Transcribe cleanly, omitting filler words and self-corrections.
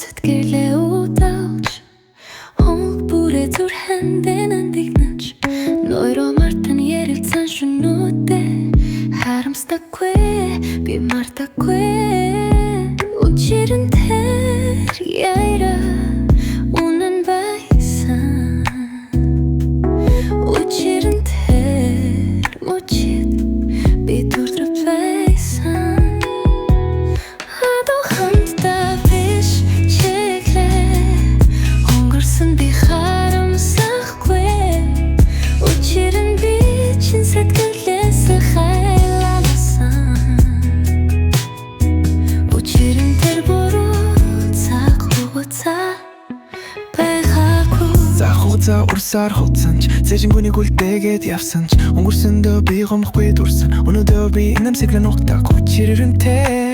Сэтгэлээ удаач хонг бүрээ зүрхэндээ нандинаж ноёроо мартан ярилцсан шөнөдөө харамсдаггүй би мартахгүй учирын тэр яйра үнэн байсан учирын тэр мөчид би дурдрав байсан би харамсахгүй учирын би чин сэтгэлээсээ хайлаасан учирын тэр буруу цаг хугацаа байгаагүй цаг хугацаа урсаар хуцанч цэжингүнийг үлдээгээд явсан ч өнгөрсөндөө би гомохгүй дурсан өнөөдөр би инамсэглэн ухтаг учирын тэр